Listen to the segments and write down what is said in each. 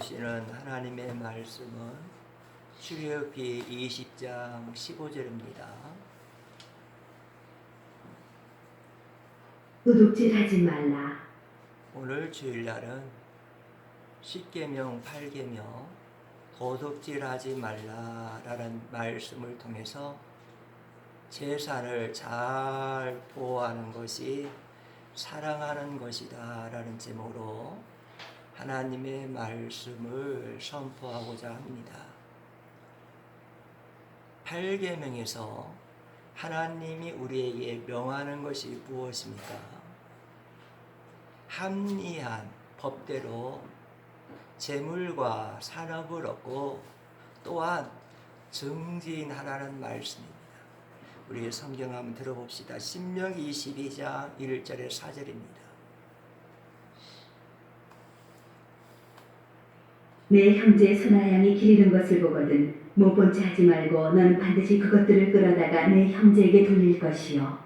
보시는 하나님의 말씀은 출애굽기 20장 15절입니다. 도둑질하지 말라. 오늘 주일날은 십계명 8계명 도둑질하지 말라라는 말씀을 통해서 재산을 잘 보호하는 것이 사랑하는 것이다 라는 제목으로 하나님의 말씀을 선포하고자 합니다. 8계명에서 하나님이 우리에게 명하는 것이 무엇입니까? 합리한 법대로 재물과 산업을 얻고 또한 증진하라는 말씀입니다. 우리 성경 한번 들어봅시다. 신명기 22장 1절에 4절입니다. 내 형제 소나양이 기르는 것을 보거든 못 본 채 하지 말고 너는 반드시 그것들을 끌어다가 내 형제에게 돌릴 것이요.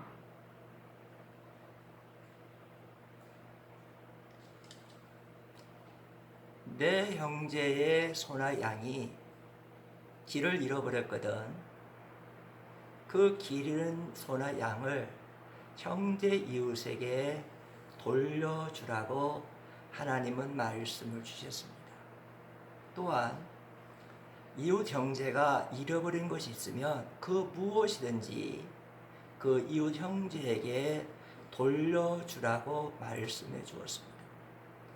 내 형제의 소나 양이 길을 잃어버렸거든. 그 길 잃은 소나 양을 형제 이웃에게 돌려주라고 하나님은 말씀을 주셨습니다. 또한 이웃 형제가 잃어버린 것이 있으면 그 무엇이든지 그 이웃 형제에게 돌려주라고 말씀해 주었습니다.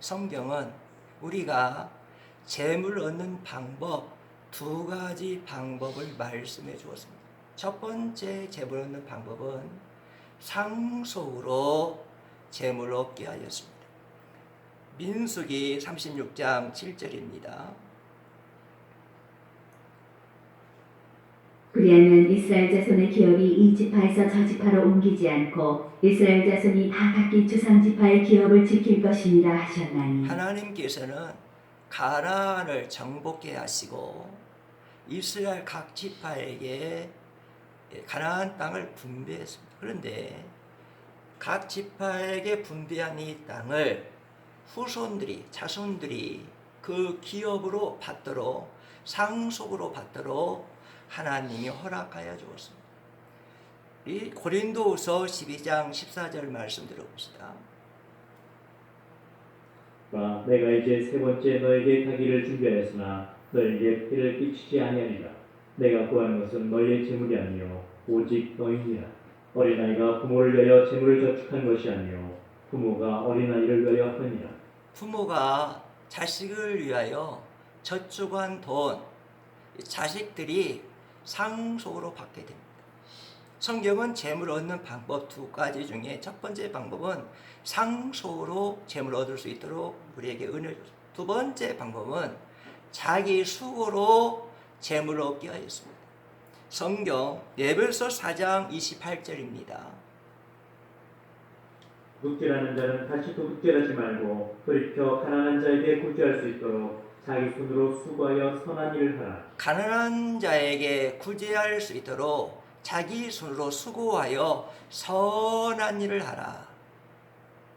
성경은 우리가 재물 얻는 방법 두 가지 방법을 말씀해 주었습니다. 첫 번째 재물 얻는 방법은 상속으로 재물 얻게 하였습니다. 민수기 36장 7절입니다. 그리하면 이스라엘 자손의 기업이 이 지파에서 저 지파로 옮기지 않고 이스라엘 자손이 다 각기 주상 지파의 기업을 지킬 것이니라 하셨나니. 하나님께서는 가나안을 정복케 하시고 이스라엘 각 지파에게 가나안 땅을 분배했습니다. 그런데 각 지파에게 분배한 이 땅을 후손들이 자손들이 그 기업으로 받도록 상속으로 받도록 하나님이 허락하여 주었습니다. 이 고린도후서 12장 14절 말씀 들어봅시다. 내가 이제 세 번째 너에게 가기를 준비하였으나 너에게 피를 끼치지 아니하리라. 내가 구하는 것은 너희의 재물이 아니요 오직 너희니라. 어린아이가 부모를 위하여 재물을 저축한 것이 아니요 부모가 어린아이를 위하여 하느니라. 부모가 자식을 위하여 저축한 돈, 자식들이 상속으로 받게 됩니다. 성경은 재물 얻는 방법 두 가지 중에 첫 번째 방법은 상속으로 재물 얻을 수 있도록 우리에게 은혜를 줬습니다. 두 번째 방법은 자기 수고로 재물을 얻게 하였습니다. 성경 에베소 4장 28절입니다. 도둑질하는 자는 다시 도둑질하지 말고 돌이켜 가난한 자에게 구제할 수 있도록 자기 손으로 수고하여 선한 일을 하라. 가난한 자에게 구제할 수 있도록 자기 손으로 수고하여 선한 일을 하라.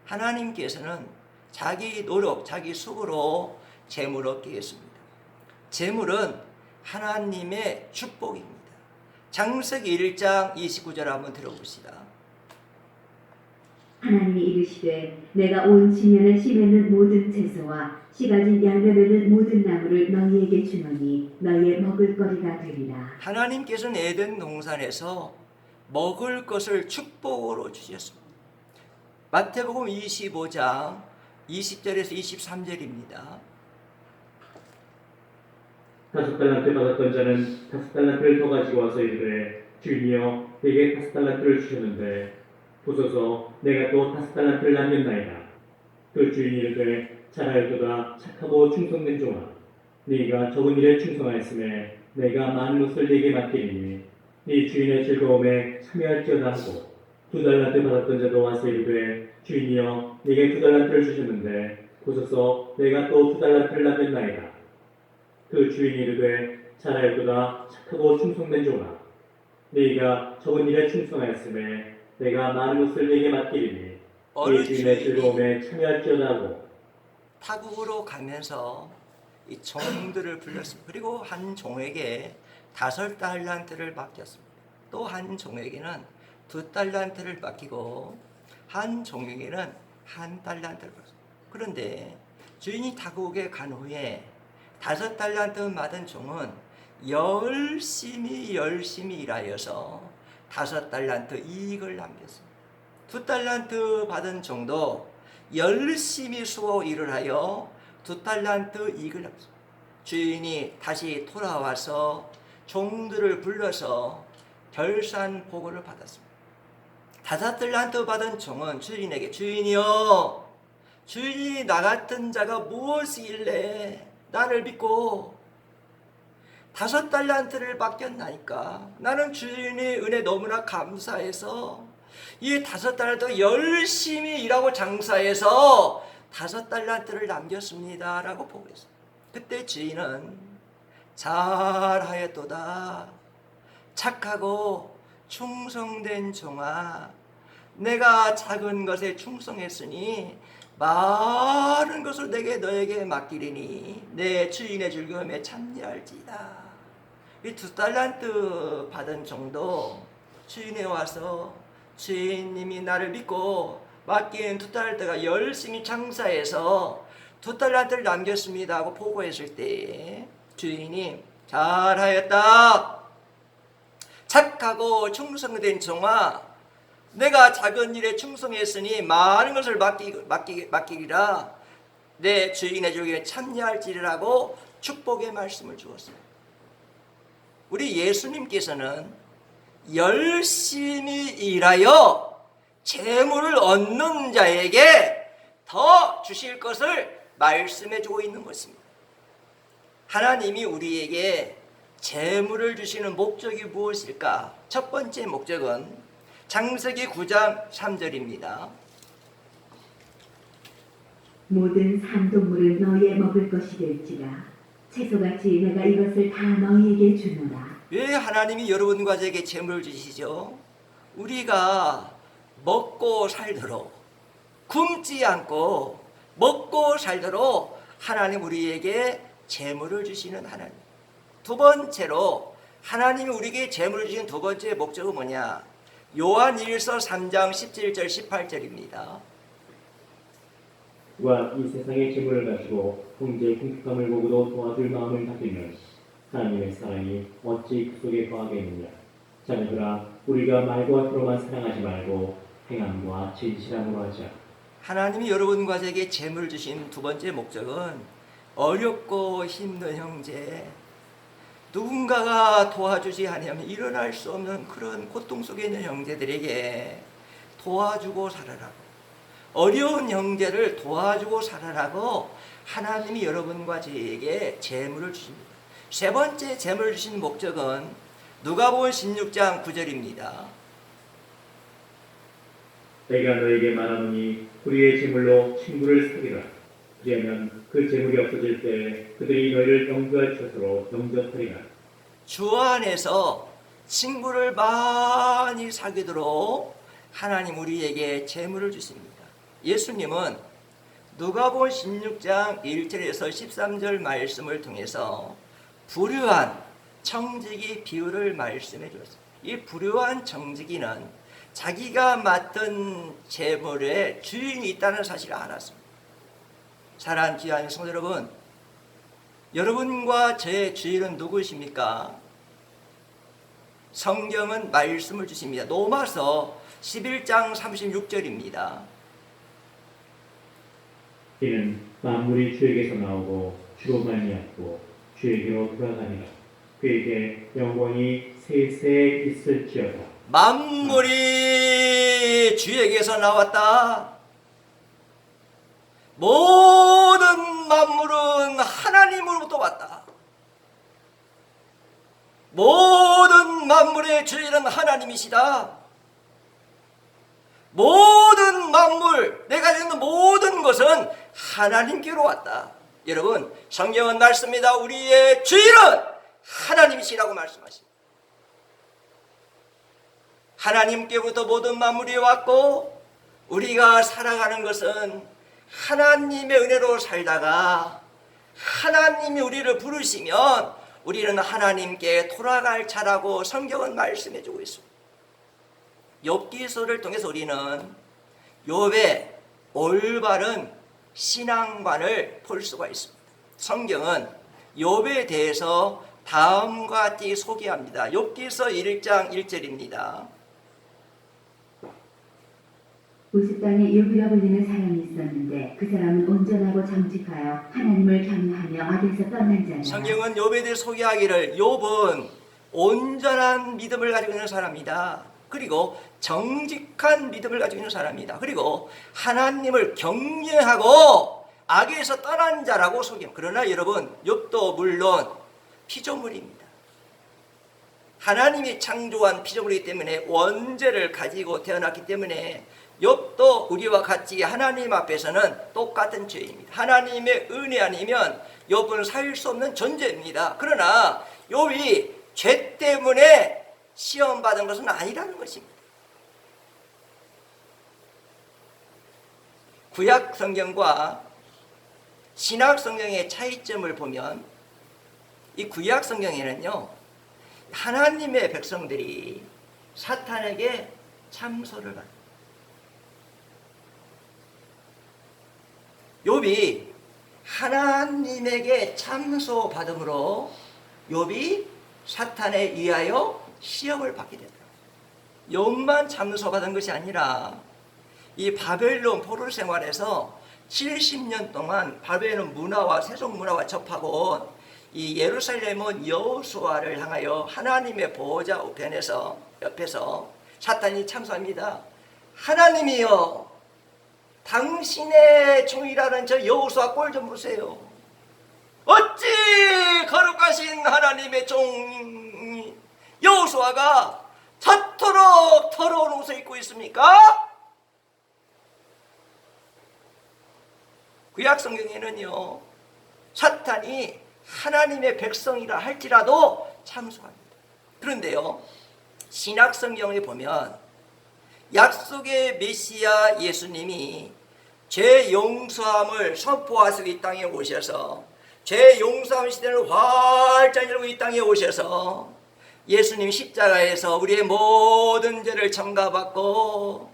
하나님께서는 자기 노력, 자기 수고로 재물을 얻게 했습니다. 재물은 하나님의 축복입니다. 창세기 1장 29절 한번 들어봅시다. 하나님이 이르시되 내가 온 지면을 심에는 모든 채소와 씨 가진 열매 맺는 모든 나무를 너희에게 주노니 너희의 먹을 거리가 되리라. 하나님께서는 에덴 동산에서 먹을 것을 축복으로 주셨습니다. 마태복음 25장 20절에서 23절입니다. 5달란트 받았던 자는 5달란트를 더 가지고 와서 이르되 주인이여 내게 5달란트를 주셨는데 보소서 내가 또 5달란트를 남겼나이다. 그 주인이 이르되 잘하였도다 착하고 충성된 종아 네가 적은 일에 충성하였으매 내가 많은 것을 네게 맡기리니 네 주인의 즐거움에 참여할지어다 하고 2달란트 받았던 자도 와서 이르되 주인이여 네게 2달란트를 주셨는데 보소서 내가 또 2달란트를 남겼나이다. 그 주인이 이르되 잘하였도다 착하고 충성된 종아 네가 적은 일에 충성하였으매 내가 많은 것을 네게 맡기리니 네 주인의 즐거움에 참여할지어다 하고 타국으로 가면서 이 종들을 불렀습니다. 그리고 한 종에게 5달란트를 맡겼습니다. 또 한 종에게는 2달란트를 맡기고 한 종에게는 1달란트를 받았습니다. 그런데 주인이 타국에 간 후에 5달란트 받은 종은 열심히 일하여서 5달란트 이익을 남겼습니다. 2달란트 받은 종도 열심히 수고 일을 하여 2달란트 이익을 남겼습니다. 주인이 다시 돌아와서 종들을 불러서 결산 보고를 받았습니다. 5달란트 받은 종은 주인에게 주인이여, 주인이 나 같은 자가 무엇이길래 나를 믿고 5달란트를 맡겼나니까. 나는 주인의 은혜 너무나 감사해서 이 5달란트 열심히 일하고 장사해서 5달란트를 남겼습니다 라고 보고했습니다. 그때 주인은 잘하였도다, 착하고 충성된 종아, 내가 작은 것에 충성했으니 많은 것을 너에게 맡기리니 내 주인의 즐거움에 참여할지다. 이 2달란트 받은 종도 주인에 와서 주인님이 나를 믿고 맡긴 2달란트가 열심히 장사해서 2달란트를 남겼습니다 하고 보고했을 때 주인이 잘하였다, 착하고 충성된 종아, 내가 작은 일에 충성했으니 많은 것을 맡기리라. 내 주인의 즐거움에 참여할지라고 축복의 말씀을 주었습니다. 우리 예수님께서는 열심히 일하여 재물을 얻는 자에게 더 주실 것을 말씀해 주고 있는 것입니다. 하나님이 우리에게 재물을 주시는 목적이 무엇일까? 첫 번째 목적은 창세기 9장 3절입니다. 모든 산동물은 너희의 먹을 것이 될지라 채소같이 내가 이것을 다 너희에게 주노라. 왜 하나님이 여러분과 저에게 재물을 주시죠? 우리가 먹고 살도록, 굶지 않고 먹고 살도록 하나님 우리에게 재물을 주시는 하나님. 두 번째로 하나님이 우리에게 재물을 주시는 두 번째 목적은 뭐냐? 요한일서 3장 17절 18절입니다. 와 이 세상의 재물을 가지고 형제의 궁핍함을 보고도 도와줄 마음을 가지면 하나님의 사랑이 어찌 그 속에 거하겠느냐. 자녀들아, 우리가 말과 귀로만 사랑하지 말고 행함과 진실함으로 하자. 하나님이 여러분과 저에게 재물을 주신 두 번째 목적은 어렵고 힘든 형제, 누군가가 도와주지 않으면 일어날 수 없는 그런 고통 속에 있는 형제들에게 도와주고 살아라고, 어려운 형제를 도와주고 살아라고 하나님이 여러분과 저에게 재물을 주십니다. 세 번째 재물을 주신 목적은 누가복음 16장 9절입니다. 내가 너에게 말하노니 우리의 재물로 친구를 사귀라. 그리하면 그 재물이 없어질 때 그들이 너희를 영주할 처소로 영접하리라. 주 안에서 친구를 많이 사귀도록 하나님 우리에게 재물을 주십니다. 예수님은 누가복음 16장 1절에서 13절 말씀을 통해서 불효한 청지기 비유를 말씀해 주었습니다. 이 불효한 청지기는 자기가 맡은 재물에 주인이 있다는 사실을 알았습니다. 사랑하는 귀한 성도 여러분, 여러분과 제 주인은 누구십니까? 성경은 말씀을 주십니다. 로마서 11장 36절입니다. 이는 만물이 주에게서 나오고 주로 말미암고 주에게로 돌아가니라. 그에게 영광이 세세 있을지어다. 만물이 주에게서 나왔다. 모든 만물은 하나님으로부터 왔다. 모든 만물의 주인은 하나님이시다. 모든 만물, 내가 있는 모든 것은 하나님께로 왔다. 여러분, 성경은 말씀입니다. 우리의 주인은 하나님이시라고 말씀하십니다. 하나님께부터 모든 만물이 왔고 우리가 살아가는 것은 하나님의 은혜로 살다가 하나님이 우리를 부르시면 우리는 하나님께 돌아갈 자라고 성경은 말씀해 주고 있습니다. 욥기서를 통해서 우리는 욥의 올바른 신앙관을 볼 수가 있습니다. 성경은 욥에 대해서 다음과 같이 소개합니다. 욥기서 1장 1절입니다. 우스 땅에 욥이라 불리는 사람이 있었는데 그 사람은 온전하고 정직하여 하나님을 경외하며 악에서 떠난 자라. 성경은 욥에 대해 소개하기를 욥은 온전한 믿음을 가지고 있는 사람이다. 그리고 정직한 믿음을 가지고 있는 사람이다. 그리고 하나님을 경외하고 악에서 떠난 자라고 소개합니다. 그러나 여러분, 욥도 물론 피조물입니다. 하나님이 창조한 피조물이기 때문에 원죄를 가지고 태어났기 때문에 욥도 우리와 같이 하나님 앞에서는 똑같은 죄입니다. 하나님의 은혜 아니면 욥은 살 수 없는 존재입니다. 그러나 욥이 죄 때문에 시험받은 것은 아니라는 것입니다. 구약 성경과 신약 성경의 차이점을 보면 이 구약 성경에는요, 하나님의 백성들이 사탄에게 참소를 받습니다. 욥이 하나님에게 참소 받음으로 욥이 사탄에 의하여 시험을 받게 되더라고요. 욥만 참소 받은 것이 아니라 이 바벨론 포로 생활에서 70년 동안 바벨론 문화와 세속 문화와 접하고 온 이 예루살렘은 여호수아를 향하여 하나님의 보호자 옆에서 사탄이 참소합니다. 하나님이여, 당신의 종이라는 저 여호수아 꼴 좀 보세요. 어찌 거룩하신 하나님의 종 여호수아가 저토록 더러운 옷을 입고 있습니까? 구약 성경에는요, 사탄이 하나님의 백성이라 할지라도 참소합니다. 그런데요, 신약 성경에 보면 약속의 메시아 예수님이 죄 용서함을 선포하시고 이 땅에 오셔서 죄 용서함 시대를 활짝 열고 이 땅에 오셔서 예수님 십자가에서 우리의 모든 죄를 청가받고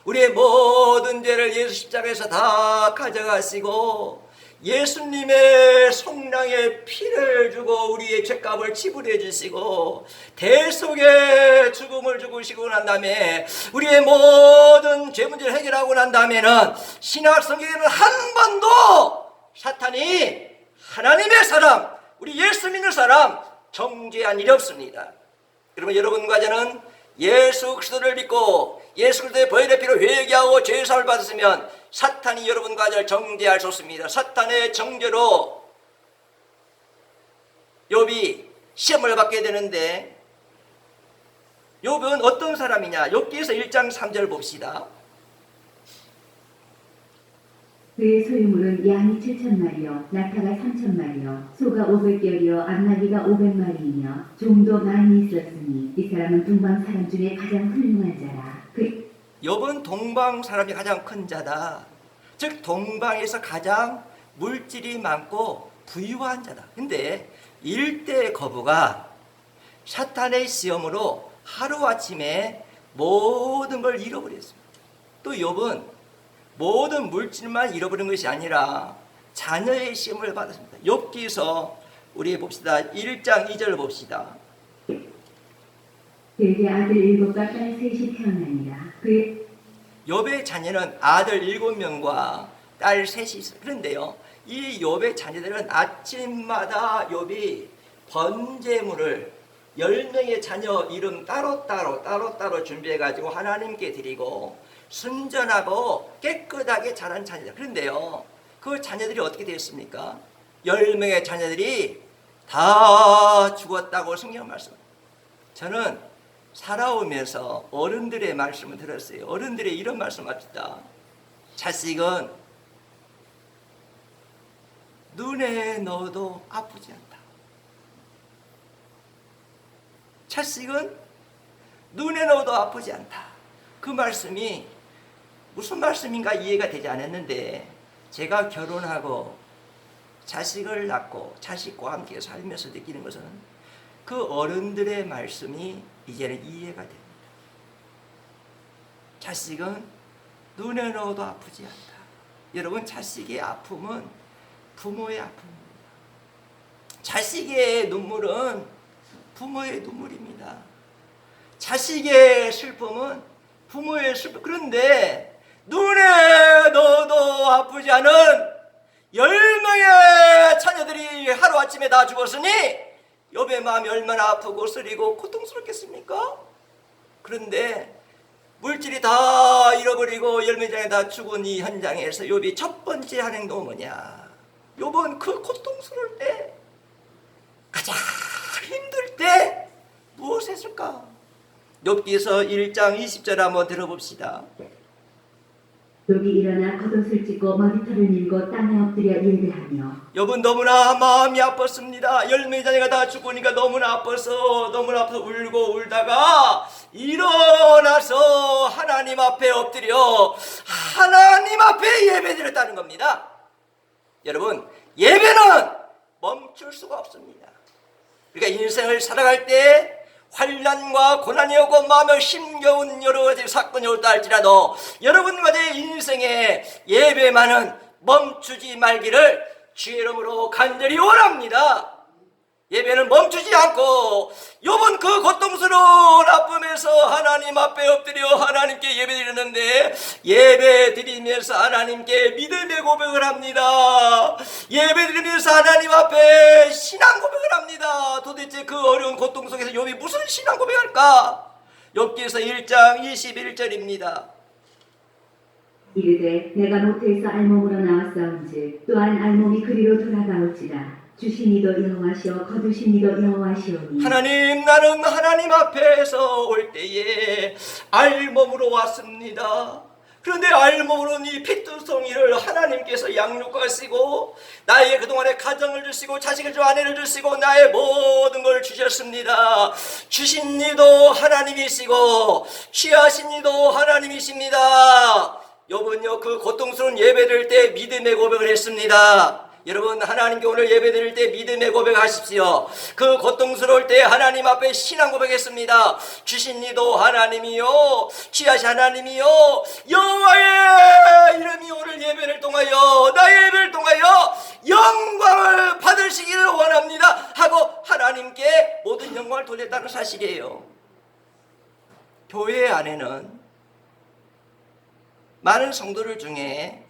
우리의 모든 죄를 예수 십자가에서 다 가져가시고 예수님의 속량의 피를 주고 우리의 죄값을 지불해 주시고 대속의 죽음을 죽으시고 난 다음에 우리의 모든 죄 문제를 해결하고 난 다음에는 신약 성경에는 한 번도 사탄이 하나님의 사람, 우리 예수 믿는 사람 정죄한 일이 없습니다. 그러면 여러분과 저는 예수 그리스도를 믿고 예수 그리스도의 보혈의 피로 회개하고 죄 사함을 받았으면 사탄이 여러분과 저를 정죄할 수 없습니다. 사탄의 정죄로 욥이 시험을 받게 되는데, 욥은 어떤 사람이냐? 욥기에서 1장 3절 봅시다. 그의 소유물은 양이 7,000마리요, 낙타가 3,000마리요, 소가 500결이요, 암나귀가 500마리이며 종도 많이 있었으니 이 사람은 동방 사람 중에 가장 훌륭한 자라. 욥은 동방 사람이 가장 큰 자다. 즉 동방에서 가장 물질이 많고 부유한 자다. 근데 일대 거부가 사탄의 시험으로 하루아침에 모든 걸 잃어버렸습니다. 또 욥은 모든 물질만 잃어버린 것이 아니라 자녀의 시험을 받았습니다. 욥기서 우리 봅시다. 1장 2절 봅시다. 그에게 아들 7과 딸 3이 태어나니라. 욥의 자녀는 아들 7명과 딸 3이 있어요. 그런데요, 이 욥의 자녀들은 아침마다 욥이 번제물을 10명의 자녀 이름 따로따로 준비해가지고 하나님께 드리고 순전하고 깨끗하게 자란 자녀들. 그런데요, 그 자녀들이 어떻게 되었습니까? 10명의 자녀들이 다 죽었다고 성경 말씀합니다. 저는 살아오면서 어른들의 말씀을 들었어요. 어른들의 이런 말씀합니다. 자식은 눈에 넣어도 아프지 않다. 자식은 눈에 넣어도 아프지 않다. 그 말씀이 무슨 말씀인가 이해가 되지 않았는데, 제가 결혼하고 자식을 낳고 자식과 함께 살면서 느끼는 것은 그 어른들의 말씀이 이제는 이해가 됩니다. 자식은 눈에 넣어도 아프지 않다. 여러분, 자식의 아픔은 부모의 아픔입니다. 자식의 눈물은 부모의 눈물입니다. 자식의 슬픔은 부모의 슬픔. 그런데 눈에 넣어도 아프지 않은 10명의 자녀들이 하루아침에 다 죽었으니 욥의 마음이 얼마나 아프고 쓰리고 고통스럽겠습니까? 그런데 물질이 다 잃어버리고 10명이 다 죽은 이 현장에서 욥이 첫 번째 한 행동은 뭐냐? 욥은 그 고통스러울 때, 가장 힘들 때 무엇을 했을까? 욥기서 1장 20절 한번 들어봅시다. 욥이 일어나 겉옷을 찢고 머리털을 밀고 땅에 엎드려 예배하며 욥은 너무나 마음이 아팠습니다. 10명의 자녀가 다 죽으니까 너무나 아파서 울고 울다가 일어나서 하나님 앞에 엎드려 하나님 앞에 예배드렸다는 겁니다. 여러분, 예배는 멈출 수가 없습니다. 그러니까 인생을 살아갈 때 환난과 고난이 오고 마음에 힘겨운 여러 가지 사건이 올다 할지라도 여러분과 제 인생의 예배만은 멈추지 말기를 주의 이름으로 간절히 원합니다. 예배는 멈추지 않고 욥은 그 고통스러운 아픔에서 하나님 앞에 엎드려 하나님께 예배드렸는데 예배드리면서 하나님께 믿음의 고백을 합니다. 예배드리면서 하나님 앞에 신앙 고백을 합니다. 도대체 그 어려운 고통 속에서 욥이 무슨 신앙 고백할까? 욥기서 1장 21절입니다. 이르되 내가 모태에서 알몸으로 나왔사온즉 또한 알몸이 그리로 돌아가올지라 주신 이도 여호와시오 거두신 이도 여호와시오니 하나님, 나는 하나님 앞에서 올 때에 알몸으로 왔습니다. 그런데 알몸으로는 이 피투성이를 하나님께서 양육하시고 나의 그동안의 가정을 주시고 자식을 주 아내를 주시고 나의 모든 걸 주셨습니다. 주신 이도 하나님이시고 취하신 이도 하나님이십니다. 욥은요 그 고통스러운 예배드릴 때 믿음의 고백을 했습니다. 여러분, 하나님께 오늘 예배드릴 때 믿음의 고백하십시오. 그 고통스러울 때 하나님 앞에 신앙 고백했습니다. 주신 이도 하나님이요 취하신 하나님이요 여호와의 이름이 오늘 예배를 통하여 나의 예배를 통하여 영광을 받으시기를 원합니다 하고 하나님께 모든 영광을 돌렸다는 사실이에요. 교회 안에는 많은 성도들 중에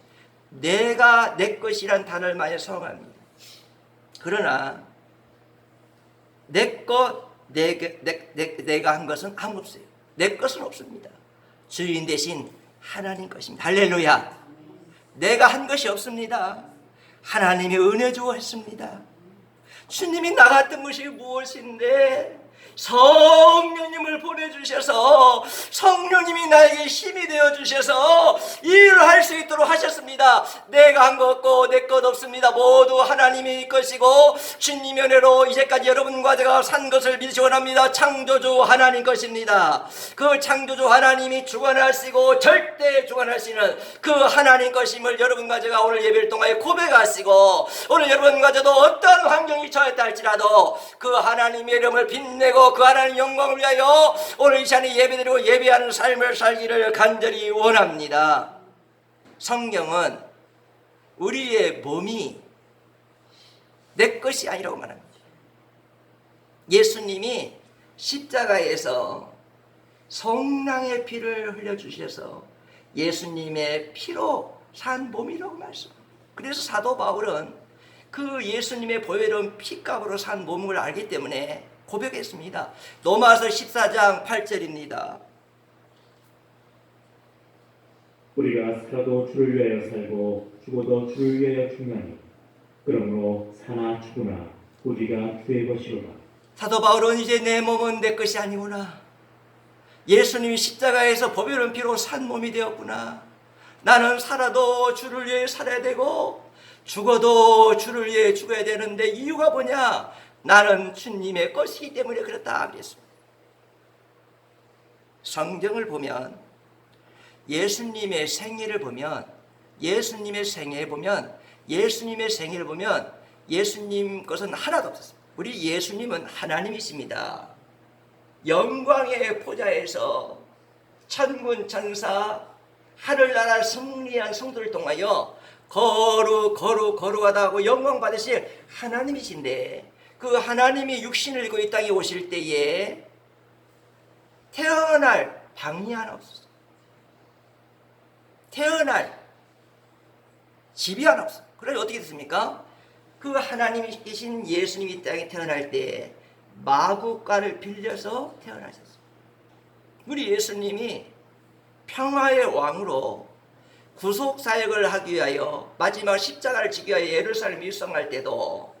내가 내 것이란 단어를 많이 사용합니다. 그러나 내 것, 내가 한 것은 아무 없어요. 내 것은 없습니다. 주인 대신 하나님 것입니다. 할렐루야. 내가 한 것이 없습니다. 하나님이 은혜 주었습니다. 주님이 나 같은 것이 무엇인데 성령님을 보내주셔서 성령님이 나에게 힘이 되어주셔서 일을 할 수 있도록 하셨습니다. 내가 한 것 없고 내 것 없습니다. 모두 하나님의 것이고 주님의 은혜로 이제까지 여러분과 제가 산 것을 믿으시 원합니다. 창조주 하나님 것입니다. 그 창조주 하나님이 주관하시고 절대 주관하시는 그 하나님 것임을 여러분과 제가 오늘 예배를 통하여 고백하시고 오늘 여러분과 저도 어떤 환경이 처했다 할지라도 그 하나님의 이름을 빛내고 그 하나님 영광을 위하여 오늘 이 시간에 예배드리고 예배하는 삶을 살기를 간절히 원합니다. 성경은 우리의 몸이 내 것이 아니라고 말합니다. 예수님이 십자가에서 성랑의 피를 흘려주셔서 예수님의 피로 산 몸이라고 말씀합니다. 그래서 사도 바울은 그 예수님의 보혈은 피값으로 산 몸을 알기 때문에 고백했습니다. 로마서 14장 8절입니다. 우리가 살아도 주를 위하여 살고 죽어도 주를 위하여 죽나니 그러므로 사나 죽으나 우리가 주의 것이로다. 사도 바울은 이제 내 몸은 내 것이 아니구나. 예수님이 십자가에서 보혈은 피로 산 몸이 되었구나. 나는 살아도 주를 위해 살아야 되고 죽어도 주를 위해 죽어야 되는데 이유가 뭐냐? 나는 주님의 것이기 때문에 그렇다 그랬습니다. 성경을 보면 예수님의 생애를 보면 예수님의 생애를 보면 예수님 것은 하나도 없었습니다. 우리 예수님은 하나님이십니다. 영광의 보좌에서 천군 천사 하늘나라 승리한 성도를 통하여 거룩하다 하고 영광 받으실 하나님이신데, 그 하나님이 육신을 입고 이 땅에 오실 때에 태어날 방이 하나 없었어요. 태어날 집이 하나 없어요. 그래서 어떻게 됐습니까? 그 하나님이신 예수님이 이 땅에 태어날 때 마구간을 빌려서 태어나셨습니다. 우리 예수님이 평화의 왕으로 구속사역을 하기 위하여 마지막 십자가를 지기 위하여 예루살렘 입성할 때도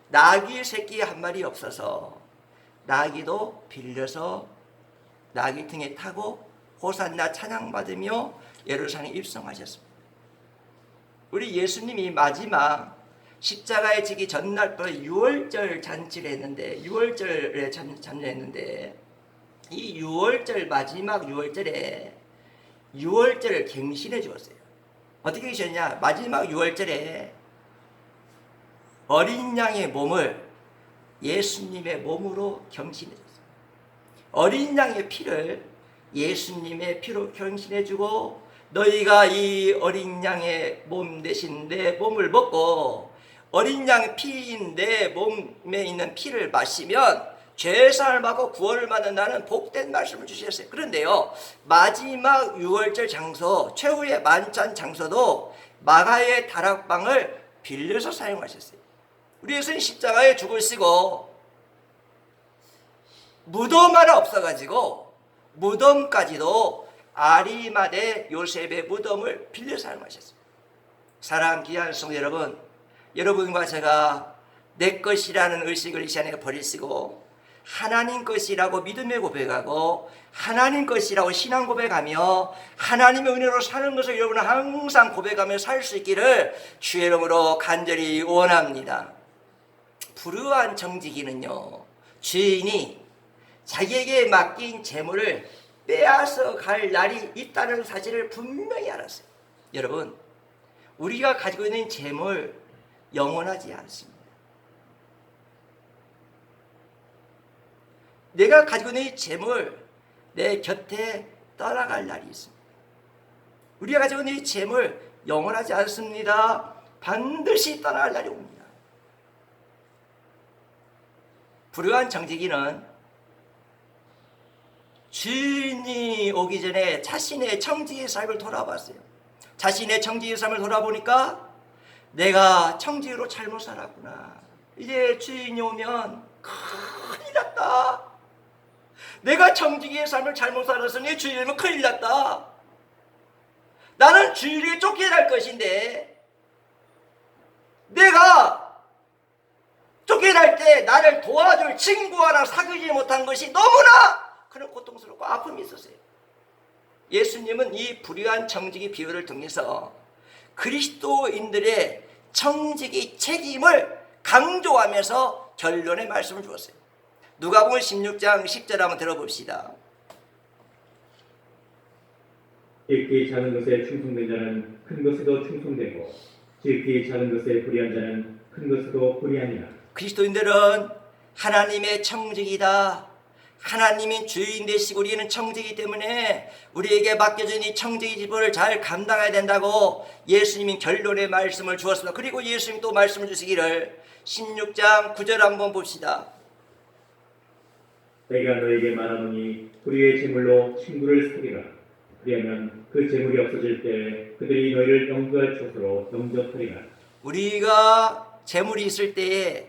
나귀 새끼 한 마리 없어서 나귀도 빌려서 나귀 등에 타고 호산나 찬양받으며 예루살렘 입성하셨습니다. 우리 예수님이 마지막 십자가에 지기 전날 또 6월절 잔치를 했는데, 6월절에 잔치를 했는데, 이 6월절 마지막 6월절에 6월절을 갱신해 주었어요. 어떻게 계셨냐? 마지막 6월절에 어린 양의 몸을 예수님의 몸으로 경신해 줬어요. 어린 양의 피를 예수님의 피로 경신해 주고, 너희가 이 어린 양의 몸 대신 내 몸을 먹고 어린 양 피인 내 몸에 있는 피를 마시면 죄사함을 받고 구원을 받는다는 복된 말씀을 주셨어요. 그런데요, 마지막 6월절 장소, 최후의 만찬 장소도 마가의 다락방을 빌려서 사용하셨어요. 우리 예수님 십자가에 죽으시고 무덤 하나 없어가지고 무덤까지도 아리마대 요셉의 무덤을 빌려 사용하셨어요. 사랑 귀한 성도 여러분, 여러분과 제가 내 것이라는 의식을 이 시간에 버리시고 하나님 것이라고 믿음의 고백하고 하나님 것이라고 신앙 고백하며 하나님의 은혜로 사는 것을 여러분은 항상 고백하며 살 수 있기를 주의 이름으로 간절히 원합니다. 불우한 정직이는요, 주인이 자기에게 맡긴 재물을 빼앗아 갈 날이 있다는 사실을 분명히 알았어요. 여러분, 우리가 가지고 있는 재물 영원하지 않습니다. 내가 가지고 있는 이 재물 내 곁에 떠나갈 날이 있습니다. 우리가 가지고 있는 이 재물 영원하지 않습니다. 반드시 떠나갈 날이 옵니다. 불우한 정직이는 주인이 오기 전에 자신의 청지기의 삶을 돌아봤어요. 자신의 청지기의 삶을 돌아보니까 내가 청지기로 잘못 살았구나. 이제 주인이 오면 큰일 났다. 내가 청지기의 삶을 잘못 살았으니 주인이 오면 큰일 났다. 나는 주인에게 쫓겨날 것인데 내가 쫓겨날 때 나를 도와줄 친구 하나 사귀지 못한 것이 너무나 그런 고통스럽고 아픔이 있었어요. 예수님은 이 불의한 청지기 비유를 통해서 그리스도인들의 청지기 책임을 강조하면서 결론의 말씀을 주었어요. 누가복음 16장 10절 한번 들어봅시다. 지극히 작은 것에 충성된 자는 큰 것에도 충성되고 지극히 작은 것에 불의한 자는 큰 것에도 불의하니라. 그리스도인들은 하나님의 청지기다. 하나님이 주인 되시고 우리는 청지기 때문에 우리에게 맡겨진 이 청지기 직분을 잘 감당해야 된다고 예수님이 결론의 말씀을 주었습니다. 그리고 예수님이 또 말씀을 주시기를 16장 9절 한번 봅시다. 내가 너에게 말하노니 불의의 재물로 친구를 사귀라. 그리하면 그 재물이 없어질 때 그들이 너희를 영구할 처소로 영접하리라. 우리가 재물이 있을 때에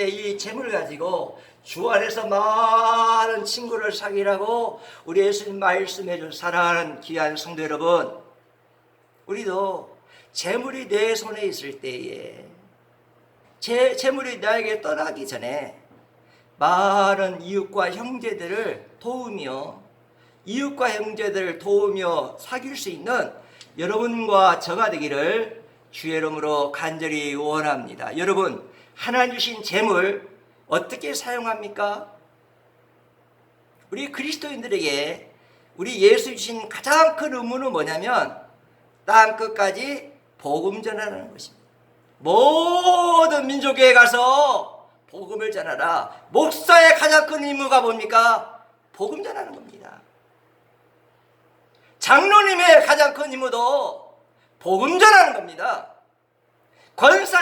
이 재물을 가지고 주 안에서 많은 친구를 사귀라고 우리 예수님 말씀해 준 사랑하는 귀한 성도 여러분, 우리도 재물이 내 손에 있을 때에 재물이 나에게 떠나기 전에 많은 이웃과 형제들을 도우며 사귈 수 있는 여러분과 저가 되기를 주의 이름으로 간절히 원합니다. 여러분, 하나님 주신 재물 어떻게 사용합니까? 우리 그리스도인들에게 우리 예수 주신 가장 큰 의무는 뭐냐면 땅 끝까지 복음 전하는 것입니다. 모든 민족에 가서 복음을 전하라. 목사의 가장 큰 임무가 뭡니까? 복음 전하는 겁니다. 장로님의 가장 큰 임무도 복음 전하는 겁니다. 권사